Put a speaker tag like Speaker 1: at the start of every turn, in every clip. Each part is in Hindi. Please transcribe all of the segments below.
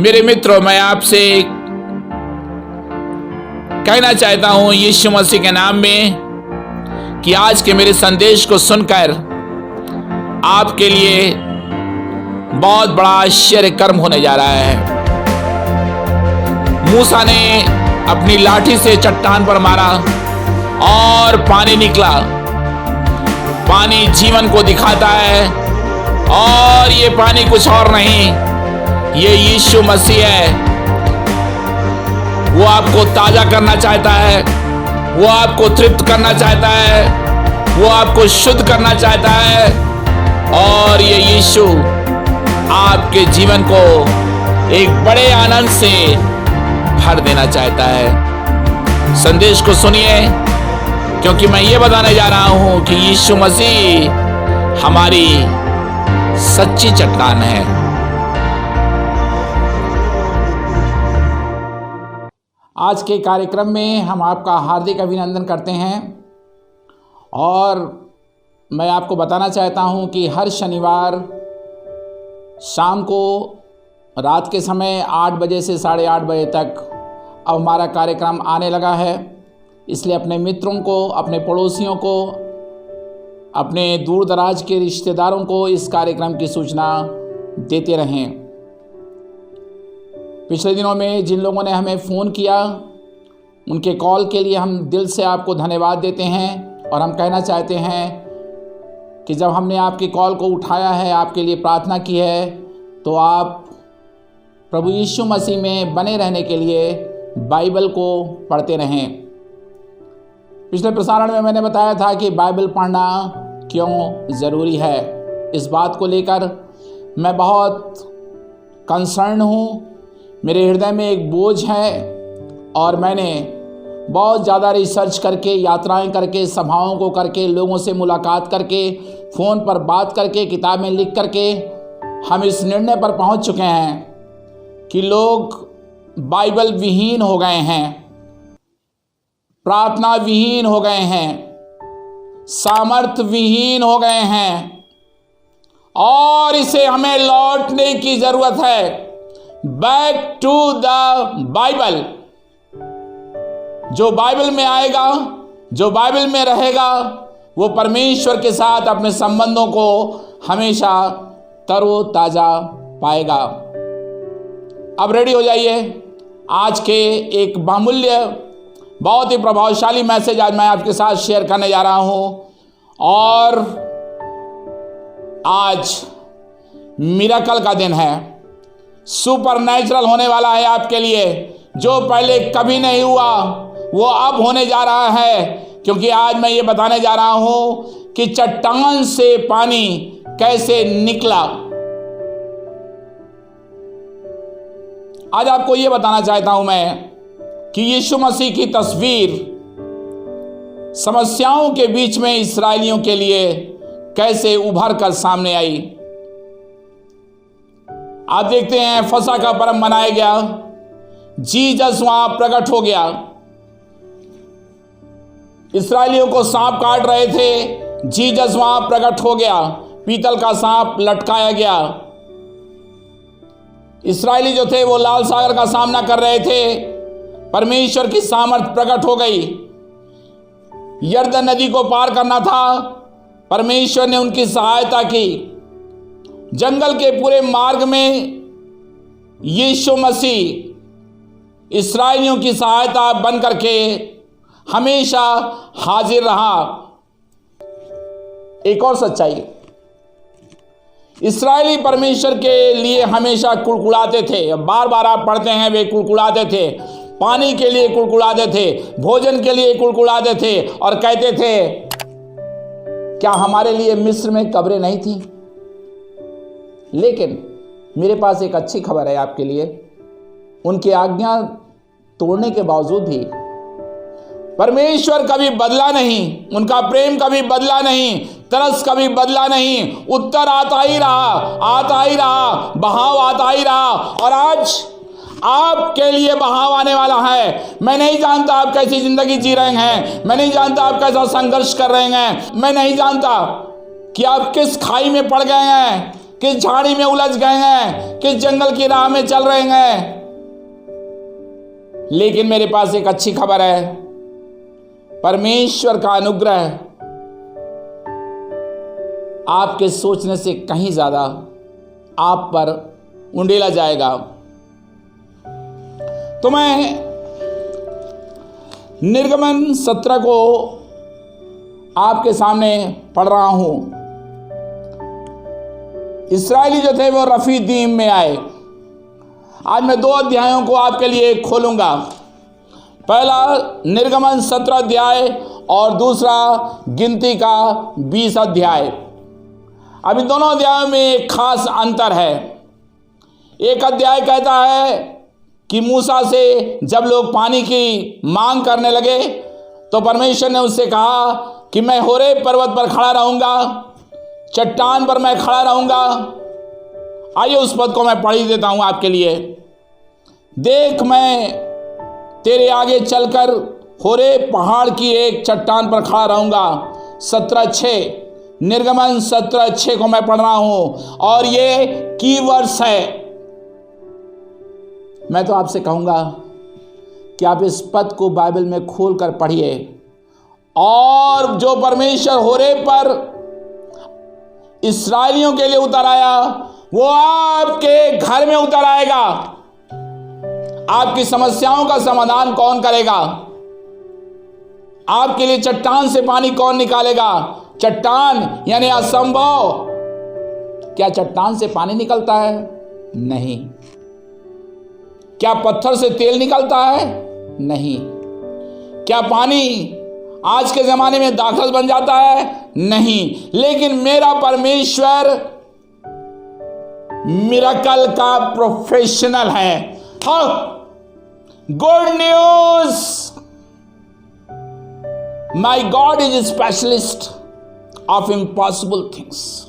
Speaker 1: मेरे मित्रों, मैं आपसे कहना चाहता हूं यीशु मसीह के नाम में कि आज के मेरे संदेश को सुनकर आपके लिए बहुत बड़ा आश्चर्य कर्म होने जा रहा है। मूसा ने अपनी लाठी से चट्टान पर मारा और पानी निकला। पानी जीवन को दिखाता है और ये पानी कुछ और नहीं, ये यीशु मसीह है। वो आपको ताजा करना चाहता है, वो आपको तृप्त करना चाहता है, वो आपको शुद्ध करना चाहता है और ये यीशु आपके जीवन को एक बड़े आनंद से भर देना चाहता है। संदेश को सुनिए, क्योंकि मैं ये बताने जा रहा हूं कि यीशु मसीह हमारी सच्ची चट्टान है। आज के कार्यक्रम में हम आपका हार्दिक अभिनंदन करते हैं और मैं आपको बताना चाहता हूं कि हर शनिवार शाम को रात के समय 8 बजे से 8:30 बजे तक अब हमारा कार्यक्रम आने लगा है। इसलिए अपने मित्रों को, अपने पड़ोसियों को, अपने दूर दराज के रिश्तेदारों को इस कार्यक्रम की सूचना देते रहें। पिछले दिनों में जिन लोगों ने हमें फ़ोन किया, उनके कॉल के लिए हम दिल से आपको धन्यवाद देते हैं और हम कहना चाहते हैं कि जब हमने आपकी कॉल को उठाया है, आपके लिए प्रार्थना की है, तो आप प्रभु यीशु मसीह में बने रहने के लिए बाइबल को पढ़ते रहें। पिछले प्रसारण में मैंने बताया था कि बाइबल पढ़ना क्यों ज़रूरी है। इस बात को लेकर मैं बहुत कंसर्न हूँ। मेरे हृदय में एक बोझ है और मैंने बहुत ज़्यादा रिसर्च करके, यात्राएं करके, सभाओं को करके, लोगों से मुलाकात करके, फ़ोन पर बात करके, किताबें लिख करके हम इस निर्णय पर पहुंच चुके हैं कि लोग बाइबल विहीन हो गए हैं, प्रार्थना विहीन हो गए हैं, सामर्थ विहीन हो गए हैं और इसे हमें लौटने की ज़रूरत है। Back to the Bible. जो बाइबल में आएगा, जो बाइबल में रहेगा, वो परमेश्वर के साथ अपने संबंधों को हमेशा तरोताजा पाएगा। अब रेडी हो जाइए। आज के एक बहुमूल्य, बहुत ही प्रभावशाली मैसेज आज मैं आपके साथ शेयर करने जा रहा हूं और आज मिरेकल का दिन है। सुपरनैचुरल होने वाला है आपके लिए। जो पहले कभी नहीं हुआ वो अब होने जा रहा है, क्योंकि आज मैं ये बताने जा रहा हूं कि चट्टान से पानी कैसे निकला। आज आपको ये बताना चाहता हूं मैं कि यीशु मसीह की तस्वीर समस्याओं के बीच में इस्राएलियों के लिए कैसे उभर कर सामने आई। आप देखते हैं, फसह का पर्व मनाया गया, जीसस वहां प्रकट हो गया। इस्राएलियों को सांप काट रहे थे, जीसस वहां प्रकट हो गया। पीतल का सांप लटकाया गया। इस्राएली जो थे वो लाल सागर का सामना कर रहे थे, परमेश्वर की सामर्थ प्रकट हो गई। यरदन नदी को पार करना था, परमेश्वर ने उनकी सहायता की। जंगल के पूरे मार्ग में यीशु मसीह इस्राएलियों की सहायता बन करके हमेशा हाजिर रहा। एक और सच्चाई, इस्राएली परमेश्वर के लिए हमेशा कुड़कुड़ाते थे। बार बार आप पढ़ते हैं, वे कुड़कुड़ाते थे। पानी के लिए कुड़कुड़ाते थे, भोजन के लिए कुड़कुड़ाते थे और कहते थे, क्या हमारे लिए मिस्र में कब्रें नहीं थी? लेकिन मेरे पास एक अच्छी खबर है आपके लिए। उनकी आज्ञा तोड़ने के बावजूद भी परमेश्वर कभी बदला नहीं, उनका प्रेम कभी बदला नहीं, तरस कभी बदला नहीं। उत्तर आता ही रहा, आता ही रहा, बहाव आता ही रहा और आज आपके लिए बहाव आने वाला है। मैं नहीं जानता आप कैसी जिंदगी जी रहे हैं, मैं नहीं जानता आप कैसा संघर्ष कर रहे हैं, मैं नहीं जानता कि आप किस खाई में पड़ गए हैं, किस झाड़ी में उलझ गए हैं, किस जंगल की राह में चल रहे हैं। लेकिन मेरे पास एक अच्छी खबर है, परमेश्वर का अनुग्रह आपके सोचने से कहीं ज्यादा आप पर उंडेला जाएगा। तो मैं निर्गमन 17 को आपके सामने पढ़ रहा हूं। इस्राएली जो थे वो रफीदीम में आए। आज मैं 2 अध्यायों को आपके लिए खोलूंगा। पहला निर्गमन 17 अध्याय और दूसरा गिनती का 20 अध्याय। अब इन दोनों अध्यायों में एक खास अंतर है। एक अध्याय कहता है कि मूसा से जब लोग पानी की मांग करने लगे तो परमेश्वर ने उससे कहा कि मैं होरेब पर्वत पर खड़ा रहूंगा, चट्टान पर मैं खड़ा रहूंगा। आइए उस पद को मैं पढ़ ही देता हूं आपके लिए। देख, मैं तेरे आगे चलकर होरेब पहाड़ की एक चट्टान पर खड़ा रहूंगा। 17:6 निर्गमन 17:6 को मैं पढ़ रहा हूं और ये कीवर्ड्स है। मैं तो आपसे कहूंगा कि आप इस पद को बाइबल में खोलकर पढ़िए और जो परमेश्वर होरेब पर इस्राएलियों के लिए उतर आया वो आपके घर में उतर आएगा। आपकी समस्याओं का समाधान कौन करेगा? आपके लिए चट्टान से पानी कौन निकालेगा? चट्टान यानी असंभव। क्या चट्टान से पानी निकलता है? नहीं। क्या पत्थर से तेल निकलता है? नहीं। क्या पानी आज के जमाने में दाखरस बन जाता है? नहीं। लेकिन मेरा परमेश्वर मिरेकल का प्रोफेशनल है। Good news, my God is specialist of impossible things.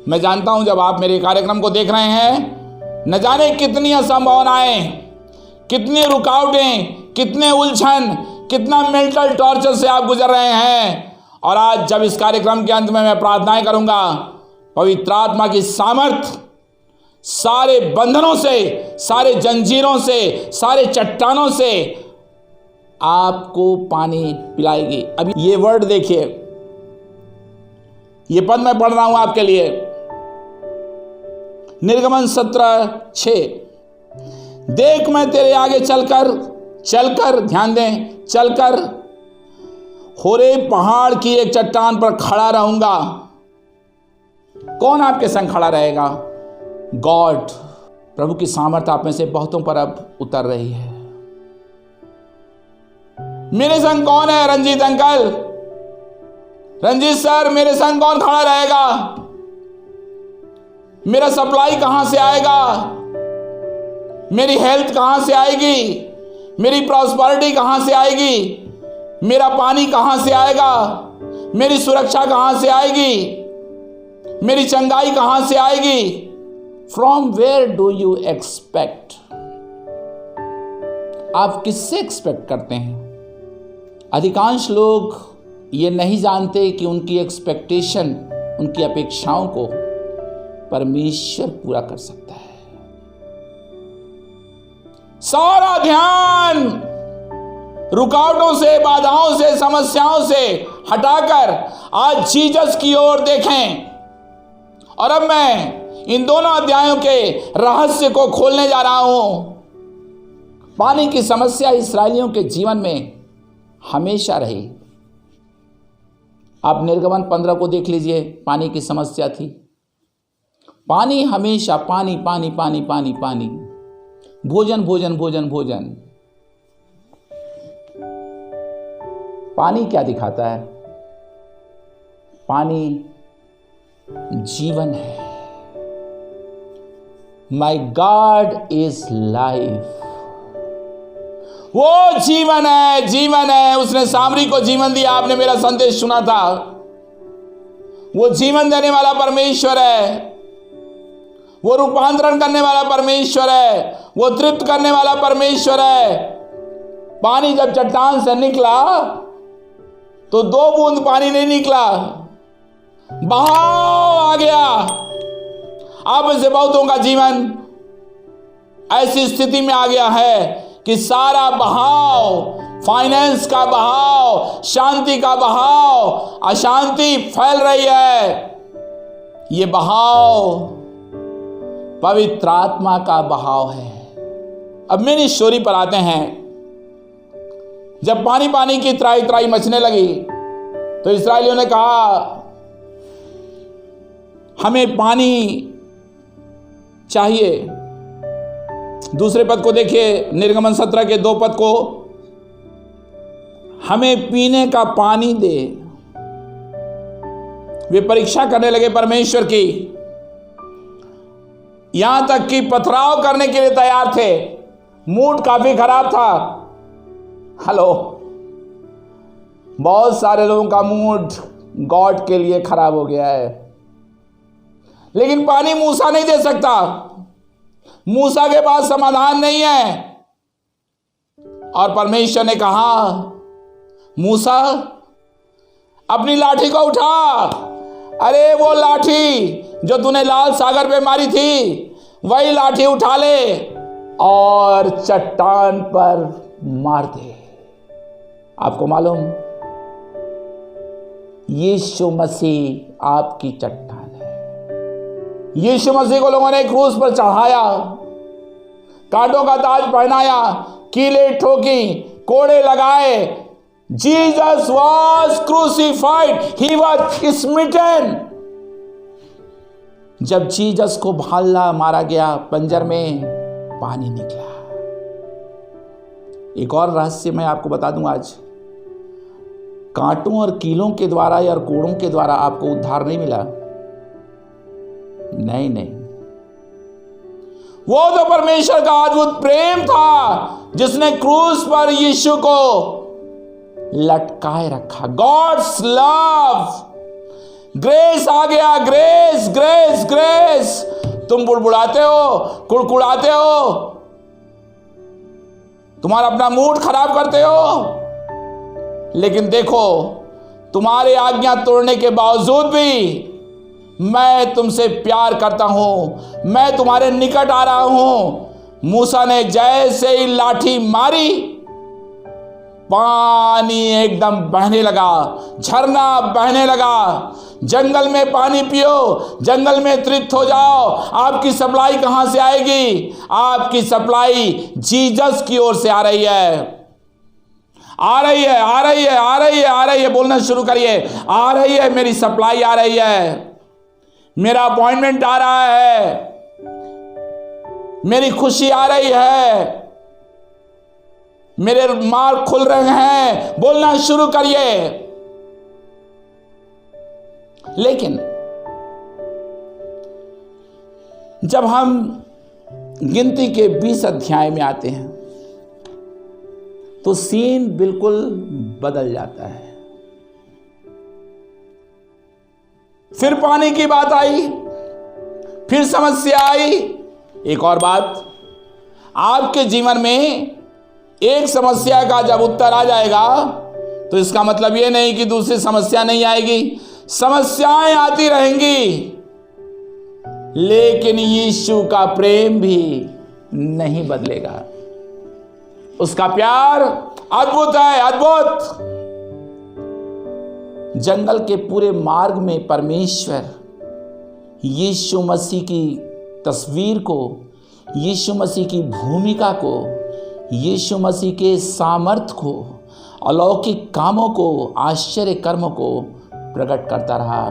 Speaker 1: मैं जानता हूं जब आप मेरे कार्यक्रम को देख रहे हैं, न जाने कितनी असंभावनाएं, कितनी रुकावटें, कितने उलझन, कितना मेंटल टॉर्चर से आप गुजर रहे हैं। और आज जब इस कार्यक्रम के अंत में मैं प्रार्थनाएं करूंगा, पवित्र आत्मा की सामर्थ सारे बंधनों से, सारे जंजीरों से, सारे चट्टानों से आपको पानी पिलाएगी। अभी ये वर्ड देखिए, ये पद मैं पढ़ रहा हूं आपके लिए। निर्गमन 17:6 देख, मैं तेरे आगे चलकर ध्यान दें, चलकर होरेब पहाड़ की एक चट्टान पर खड़ा रहूंगा। कौन आपके संग खड़ा रहेगा? गॉड। प्रभु की सामर्थ आप में से बहुतों पर अब उतर रही है। मेरे संग कौन है? रंजीत अंकल, रंजीत सर, मेरे संग कौन खड़ा रहेगा? मेरा सप्लाई कहां से आएगा? मेरी हेल्थ कहां से आएगी? मेरी प्रॉस्पेरिटी कहां से आएगी? मेरा पानी कहां से आएगा? मेरी सुरक्षा कहां से आएगी? मेरी चंगाई कहां से आएगी? From where do you expect? आप किससे एक्सपेक्ट करते हैं? अधिकांश लोग ये नहीं जानते कि उनकी एक्सपेक्टेशन, उनकी अपेक्षाओं को परमेश्वर पूरा कर सकता है। सारा ध्यान रुकावटों से, बाधाओं से, समस्याओं से हटाकर आज जीसस की ओर देखें। और अब मैं इन दोनों अध्यायों के रहस्य को खोलने जा रहा हूं। पानी की समस्या इस्राएलियों के जीवन में हमेशा रही। आप निर्गमन 15 को देख लीजिए, पानी की समस्या थी। पानी हमेशा, पानी पानी पानी पानी पानी, भोजन भोजन भोजन भोजन। पानी क्या दिखाता है? पानी जीवन है। माई गॉड इज लाइफ। वो जीवन है, जीवन है। उसने सामरी को जीवन दिया। आपने मेरा संदेश सुना था। वो जीवन देने वाला परमेश्वर है। वो रूपांतरण करने वाला परमेश्वर है। वो तृप्त करने वाला परमेश्वर है। पानी जब चट्टान से निकला तो 2 बूंद पानी नहीं निकला, बहाव आ गया। अब से बहुतों का जीवन ऐसी स्थिति में आ गया है कि सारा बहाव, फाइनेंस का बहाव, शांति का बहाव, अशांति फैल रही है। ये बहाव पवित्र आत्मा का बहाव है। अब मेरी स्टोरी पर आते हैं। जब पानी की त्राई त्राई मचने लगी तो इस्राएलियों ने कहा, हमें पानी चाहिए। दूसरे पद को देखिए, निर्गमन 17 के 2 पद को, हमें पीने का पानी दे। वे परीक्षा करने लगे परमेश्वर की, यहां तक कि पथराव करने के लिए तैयार थे। मूड काफी खराब था। हेलो, बहुत सारे लोगों का मूड गॉड के लिए खराब हो गया है, लेकिन पानी मूसा नहीं दे सकता। मूसा के पास समाधान नहीं है। और परमेश्वर ने कहा, मूसा अपनी लाठी को उठा। अरे वो लाठी जो तूने लाल सागर पे मारी थी, वही लाठी उठा ले और चट्टान पर मार दे। आपको मालूम, यीशु मसीह आपकी चट्टान है। यीशु मसीह को लोगों ने क्रूस पर चढ़ाया, कांटों का ताज पहनाया, कीले ठोकी, कोड़े लगाए। Jesus was crucified, he was smitten. जब जीसस को भाला मारा गया, पंजर में पानी निकला। एक और रहस्य मैं आपको बता दूं आज, कांटों और कीलों के द्वारा या कोड़ों के द्वारा आपको उद्धार नहीं मिला। नहीं, वो तो परमेश्वर का अद्भुत प्रेम था जिसने क्रूस पर यीशु को लटकाए रखा। गॉड्स लव, ग्रेस आ गया। Grace grace grace. तुम बुड़बुड़ाते हो, कुड़कुड़ाते हो, तुम्हारा अपना मूड खराब करते हो, लेकिन देखो, तुम्हारे आज्ञा तोड़ने के बावजूद भी मैं तुमसे प्यार करता हूं, मैं तुम्हारे निकट आ रहा हूं। मूसा ने जैसे ही लाठी मारी, पानी एकदम बहने लगा, झरना बहने लगा। जंगल में पानी पियो, जंगल में तृप्त हो जाओ। आपकी सप्लाई कहां से आएगी? आपकी सप्लाई जीसस की ओर से आ रही है, आ रही है, आ रही है, आ रही है, आ रही है। बोलना शुरू करिए, आ रही है, मेरी सप्लाई आ रही है, मेरा अपॉइंटमेंट आ रहा है, मेरी खुशी आ रही है, मेरे मार्ग खुल रहे हैं। बोलना शुरू करिए। लेकिन जब हम गिनती के 20 अध्याय में आते हैं तो सीन बिल्कुल बदल जाता है। फिर पानी की बात आई, फिर समस्या आई। एक और बात, आपके जीवन में एक समस्या का जब उत्तर आ जाएगा तो इसका मतलब यह नहीं कि दूसरी समस्या नहीं आएगी। समस्याएं आती रहेंगी, लेकिन यीशु का प्रेम भी नहीं बदलेगा। उसका प्यार अद्भुत है, अद्भुत। जंगल के पूरे मार्ग में परमेश्वर यीशु मसीह की तस्वीर को, यीशु मसीह की भूमिका को, यीशु मसीह के सामर्थ्य को, अलौकिक कामों को, आश्चर्य कर्मों को प्रकट करता रहा।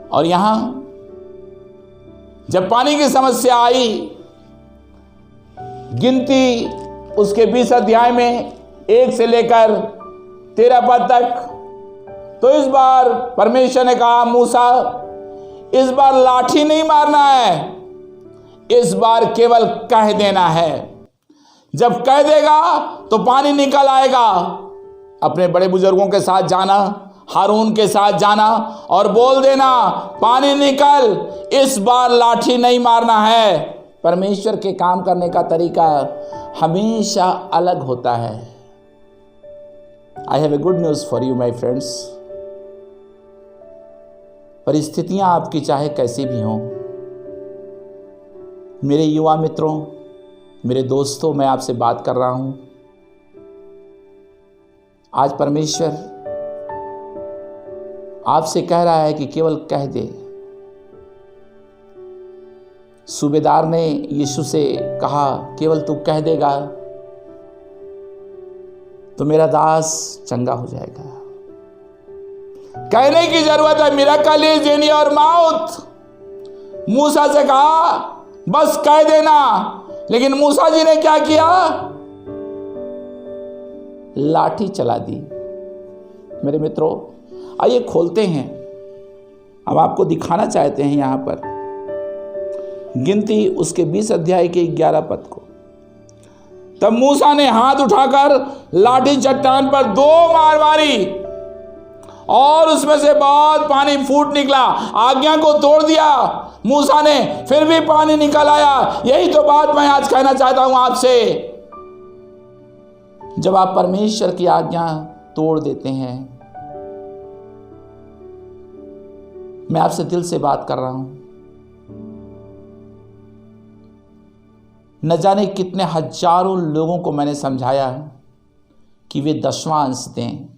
Speaker 1: और यहां जब पानी की समस्या आई, गिनती उसके 20 अध्याय में 1 से लेकर 13 पद तक, तो इस बार परमेश्वर ने कहा, मूसा इस बार लाठी नहीं मारना है, इस बार केवल कह देना है। जब कह देगा तो पानी निकल आएगा। अपने बड़े बुजुर्गों के साथ जाना, हारून के साथ जाना और बोल देना, पानी निकल, इस बार लाठी नहीं मारना है। परमेश्वर के काम करने का तरीका हमेशा अलग होता है। I have a good news for you my friends. परिस्थितियां आपकी चाहे कैसी भी हों। मेरे युवा मित्रों, मेरे दोस्तों, मैं आपसे बात कर रहा हूं। आज परमेश्वर आपसे कह रहा है कि केवल कह दे। सूबेदार ने यीशु से कहा, केवल तू कह देगा तो मेरा दास चंगा हो जाएगा। कहने की जरूरत है। Miracle is in your mouth. Musa से कहा बस कह देना, लेकिन मूसा जी ने क्या किया? लाठी चला दी। मेरे मित्रों, आइए खोलते हैं। हम आपको दिखाना चाहते हैं यहां पर गिनती उसके 20 अध्याय के 11 पद को। तब मूसा ने हाथ उठाकर लाठी चट्टान पर 2 मार मारी और उसमें से बहुत पानी फूट निकला। आज्ञा को तोड़ दिया मूसा ने, फिर भी पानी निकल आया। यही तो बात मैं आज कहना चाहता हूं आपसे। जब आप परमेश्वर की आज्ञा तोड़ देते हैं, मैं आपसे दिल से बात कर रहा हूं। न जाने कितने हजारों लोगों को मैंने समझाया कि वे 10वां अंश दें,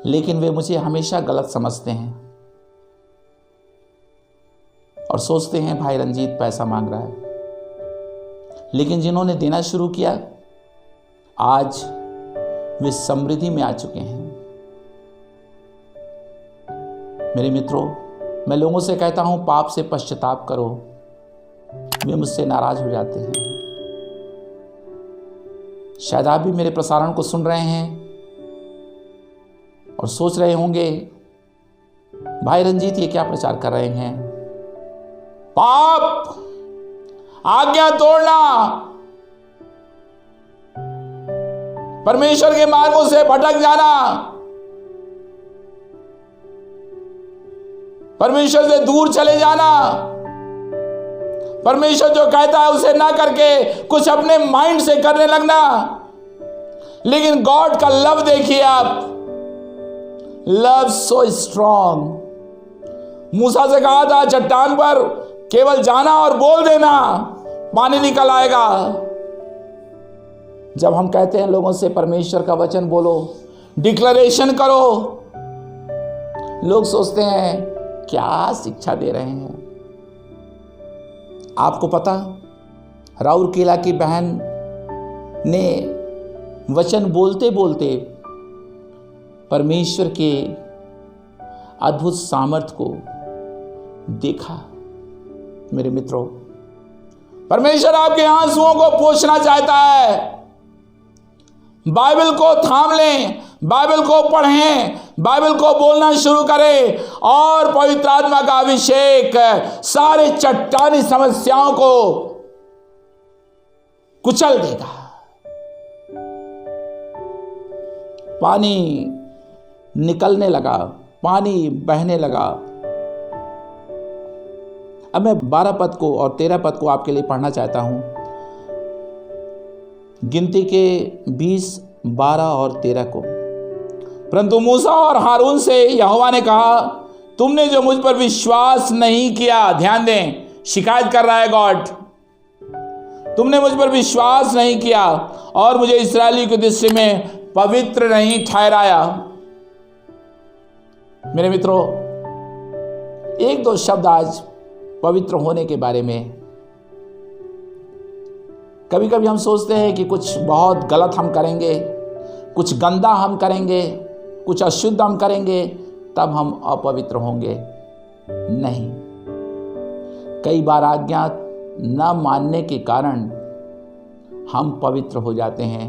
Speaker 1: लेकिन वे मुझे हमेशा गलत समझते हैं और सोचते हैं भाई रंजीत पैसा मांग रहा है। लेकिन जिन्होंने देना शुरू किया, आज वे समृद्धि में आ चुके हैं। मेरे मित्रों, मैं लोगों से कहता हूं पाप से पश्चाताप करो, वे मुझसे नाराज हो जाते हैं। शायद आप भी मेरे प्रसारण को सुन रहे हैं और सोच रहे होंगे भाई रंजीत ये क्या प्रचार कर रहे हैं? पाप, आज्ञा तोड़ना, परमेश्वर के मार्गों से भटक जाना, परमेश्वर से दूर चले जाना, परमेश्वर जो कहता है उसे ना करके कुछ अपने माइंड से करने लगना। लेकिन गॉड का लव देखिए आप, लव सो स्ट्रॉन्ग। मूसा से कहा था चट्टान पर केवल जाना और बोल देना, पानी निकल आएगा। जब हम कहते हैं लोगों से परमेश्वर का वचन बोलो, डिक्लेरेशन करो, लोग सोचते हैं क्या शिक्षा दे रहे हैं। आपको पता, राउरकेला की बहन ने वचन बोलते बोलते परमेश्वर के अद्भुत सामर्थ को देखा। मेरे मित्रों, परमेश्वर आपके आंसुओं को पोंछना चाहता है। बाइबल को थाम लें, बाइबल को पढ़ें, बाइबल को बोलना शुरू करें और पवित्र आत्मा का अभिषेक सारे चट्टानी समस्याओं को कुचल देगा। पानी निकलने लगा, पानी बहने लगा। अब मैं 12 पद को और 13 पद को आपके लिए पढ़ना चाहता हूं। गिनती के 20, 12 और 13 को। परंतु मूसा और हारून से यहोवा ने कहा, तुमने जो मुझ पर विश्वास नहीं किया, ध्यान दें, शिकायत कर रहा है गॉड, तुमने मुझ पर विश्वास नहीं किया और मुझे इस्राएली की दृष्टि में पवित्र नहीं ठहराया। मेरे मित्रों, 1-2 शब्द आज पवित्र होने के बारे में। कभी कभी हम सोचते हैं कि कुछ बहुत गलत हम करेंगे, कुछ गंदा हम करेंगे, कुछ अशुद्ध हम करेंगे, तब हम अपवित्र होंगे। नहीं, कई बार आज्ञा न मानने के कारण हम पवित्र हो जाते हैं।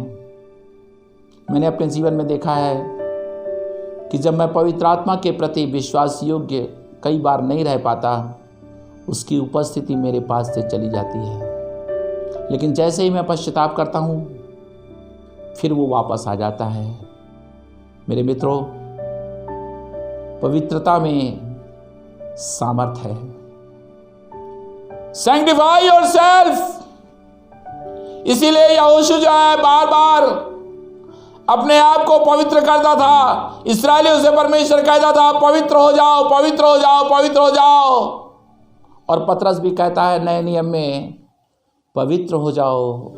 Speaker 1: मैंने अपने जीवन में देखा है कि जब मैं पवित्र आत्मा के प्रति विश्वास योग्य कई बार नहीं रह पाता, उसकी उपस्थिति मेरे पास से चली जाती है। लेकिन जैसे ही मैं पश्चाताप करता हूं, फिर वो वापस आ जाता है। मेरे मित्रों, पवित्रता में सामर्थ्य है। Sanctify yourself. इसीलिए यहोशू जो है बार बार अपने आप को पवित्र करता था। इस्राएलियों से परमेश्वर कहता था पवित्र हो जाओ, पवित्र हो जाओ, पवित्र हो जाओ। और पतरस भी कहता है नए नियम में पवित्र हो जाओ।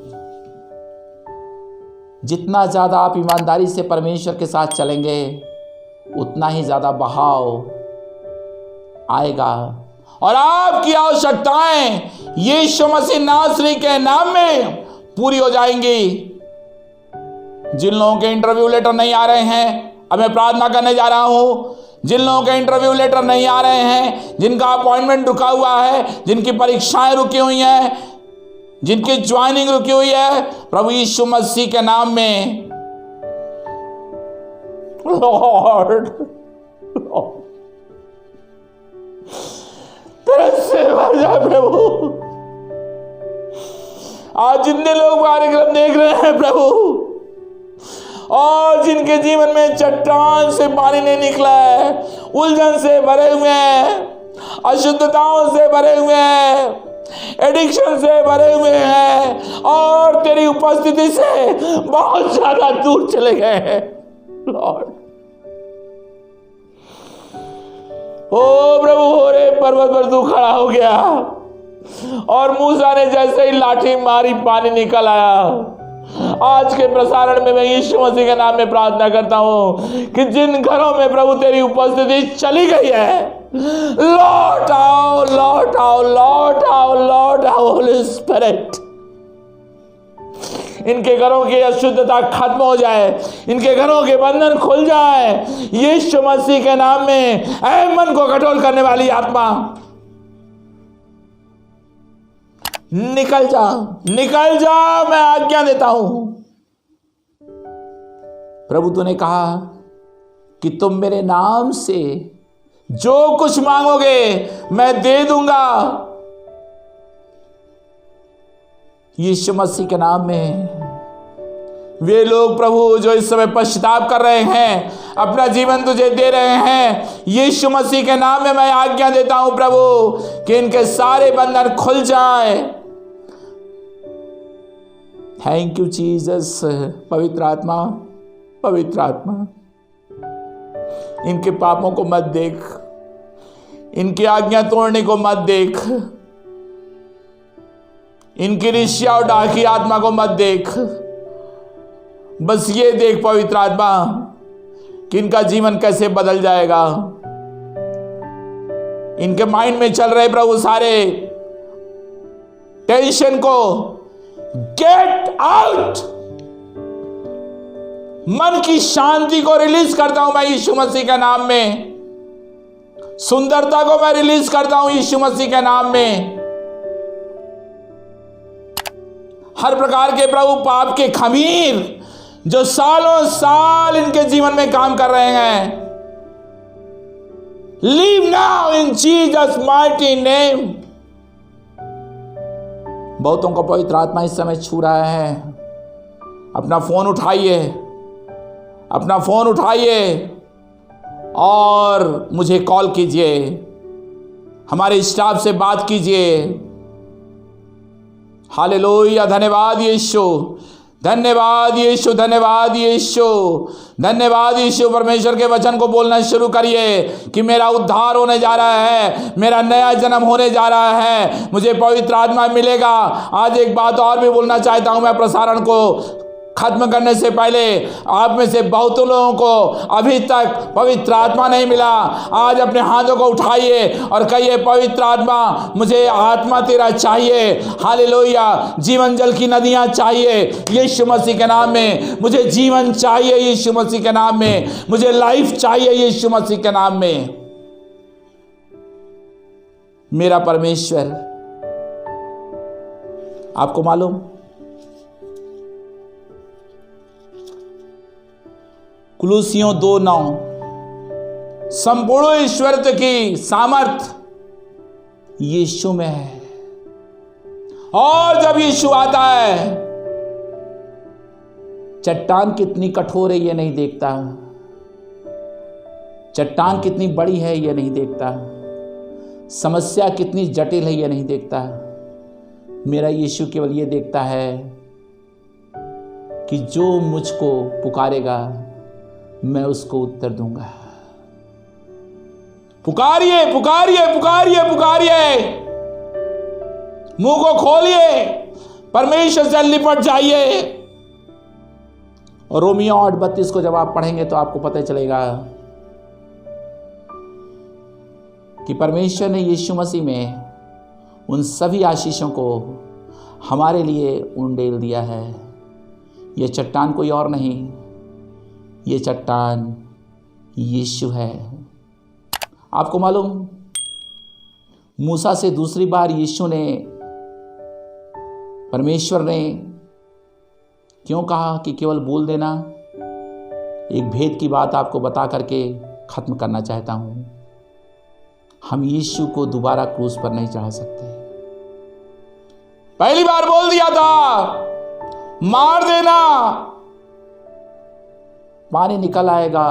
Speaker 1: जितना ज्यादा आप ईमानदारी से परमेश्वर के साथ चलेंगे उतना ही ज्यादा बहाव आएगा और आपकी आवश्यकताएं यीशु मसीह नासरी के नाम में पूरी हो जाएंगी। जिन लोगों के इंटरव्यू लेटर नहीं आ रहे हैं, अब मैं प्रार्थना करने जा रहा हूं। जिन लोगों के इंटरव्यू लेटर नहीं आ रहे हैं, जिनका अपॉइंटमेंट रुका हुआ है, जिनकी परीक्षाएं रुकी हुई हैं, जिनकी ज्वाइनिंग रुकी हुई है, प्रभु यीशु मसीह के नाम में लॉर्ड तेरे से भर जा प्रभु। आज जितने लोग कार्यक्रम देख रहे हैं प्रभु, और जिनके जीवन में चट्टान से पानी नहीं निकला है, उलझन से भरे हुए हैं, अशुद्धताओं से भरे हुए हैं, एडिक्शन से भरे हुए हैं और तेरी उपस्थिति से बहुत ज्यादा दूर चले गए हैं लॉर्ड। ओ प्रभु, होरे पर्वत पर तू खड़ा हो गया और मूसा ने जैसे ही लाठी मारी पानी निकल आया। आज के प्रसारण में मैं यीशु मसीह के नाम में प्रार्थना करता हूं कि जिन घरों में प्रभु तेरी उपस्थिति चली गई है, लौट आओ, लौट आओ, लौट आओ, लौट आओ होली स्पिरिट। इनके घरों की अशुद्धता खत्म हो जाए, इनके घरों के बंधन खुल जाए यीशु मसीह के नाम में। ऐ मन को कठोर करने वाली आत्मा, निकल जा, निकल जा, मैं आज्ञा देता हूं। प्रभु तूने कहा कि तुम मेरे नाम से जो कुछ मांगोगे मैं दे दूंगा। यीशु मसीह के नाम में वे लोग प्रभु जो इस समय पश्चाताप कर रहे हैं, अपना जीवन तुझे दे रहे हैं, यीशु मसीह के नाम में मैं आज्ञा देता हूं प्रभु कि इनके सारे बंधन खुल जाए। Thank you Jesus. पवित्र आत्मा, पवित्र आत्मा, इनके पापों को मत देख, इनकी आज्ञा तोड़ने को मत देख, इनकी ऋषिया और डाकी आत्मा को मत देख। बस ये देख पवित्र आत्मा कि इनका जीवन कैसे बदल जाएगा। इनके माइंड में चल रहे प्रभु सारे टेंशन को गेट आउट। मन की शांति को रिलीज करता हूं मैं यीशु मसीह के नाम में। सुंदरता को मैं रिलीज करता हूं यीशु मसीह के नाम में। हर प्रकार के प्रभु पाप के खमीर जो सालों साल इनके जीवन में काम कर रहे हैं, leave now in Jesus mighty name. बहुतों को पवित्र आत्मा इस समय छू रहा है। अपना फोन उठाइए, अपना फोन उठाइए और मुझे कॉल कीजिए, हमारे स्टाफ से बात कीजिए। हालेलुया, धन्यवाद यीशु, धन्यवाद यीशु, धन्यवाद यीशु, धन्यवाद यीशु। परमेश्वर के वचन को बोलना शुरू करिए कि मेरा उद्धार होने जा रहा है, मेरा नया जन्म होने जा रहा है, मुझे पवित्र आत्मा मिलेगा। आज एक बात और भी बोलना चाहता हूं मैं प्रसारण को खत्म करने से पहले। आप में से बहुतों लोगों को अभी तक पवित्र आत्मा नहीं मिला। आज अपने हाथों को उठाइए और कहिए पवित्र आत्मा, मुझे आत्मा तेरा चाहिए। हालेलुया, जीवन जल की नदियां चाहिए यीशु मसीह के नाम में। मुझे जीवन चाहिए यीशु मसीह के नाम में। मुझे लाइफ चाहिए यीशु मसीह के नाम में। मेरा परमेश्वर, आपको मालूम कुलुसियों 2:9, संपूर्ण ईश्वरत्व की सामर्थ यीशु में है। और जब यीशु आता है, चट्टान कितनी कठोर है ये नहीं देखता, चट्टान कितनी बड़ी है ये नहीं देखता, समस्या कितनी जटिल है ये नहीं देखता। मेरा यीशु केवल ये देखता है कि जो मुझको पुकारेगा मैं उसको उत्तर दूंगा। पुकारिए पुकारिए पुकारिए पुकारिए, मुंह को खोलिए, परमेश्वर से लिपट जाइए। और रोमियो 8:32 को जब आप पढ़ेंगे तो आपको पता चलेगा कि परमेश्वर ने यीशु मसीह में उन सभी आशीषों को हमारे लिए उंडेल दिया है। यह चट्टान कोई और नहीं, ये चट्टान यीशु है। आपको मालूम, मूसा से दूसरी बार यीशु ने, परमेश्वर ने क्यों कहा कि केवल बोल देना? एक भेद की बात आपको बता करके खत्म करना चाहता हूं। हम यीशु को दोबारा क्रूस पर नहीं चढ़ा सकते। पहली बार बोल दिया था, मार देना, पानी निकल आएगा,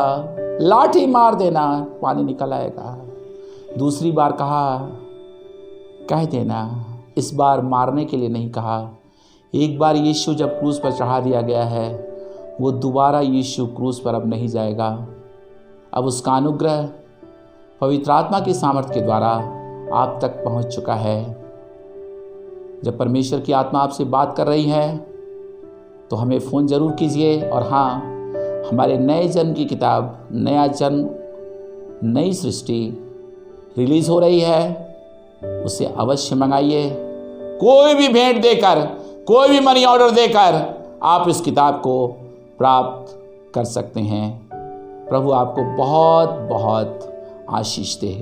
Speaker 1: लाठी मार देना, पानी निकल आएगा। दूसरी बार कहा, कह देना। इस बार मारने के लिए नहीं कहा। एक बार यीशु जब क्रूस पर चढ़ा दिया गया है, वो दोबारा यीशु क्रूस पर अब नहीं जाएगा। अब उसका अनुग्रह पवित्र आत्मा की सामर्थ्य के द्वारा आप तक पहुंच चुका है। जब परमेश्वर की आत्मा आपसे बात कर रही है तो हमें फ़ोन ज़रूर कीजिए। और हाँ, हमारे नए जन्म की किताब नया जन्म नई सृष्टि रिलीज़ हो रही है, उसे अवश्य मंगाइए। कोई भी भेंट देकर, कोई भी मनी ऑर्डर देकर आप इस किताब को प्राप्त कर सकते हैं। प्रभु आपको बहुत बहुत आशीष दे।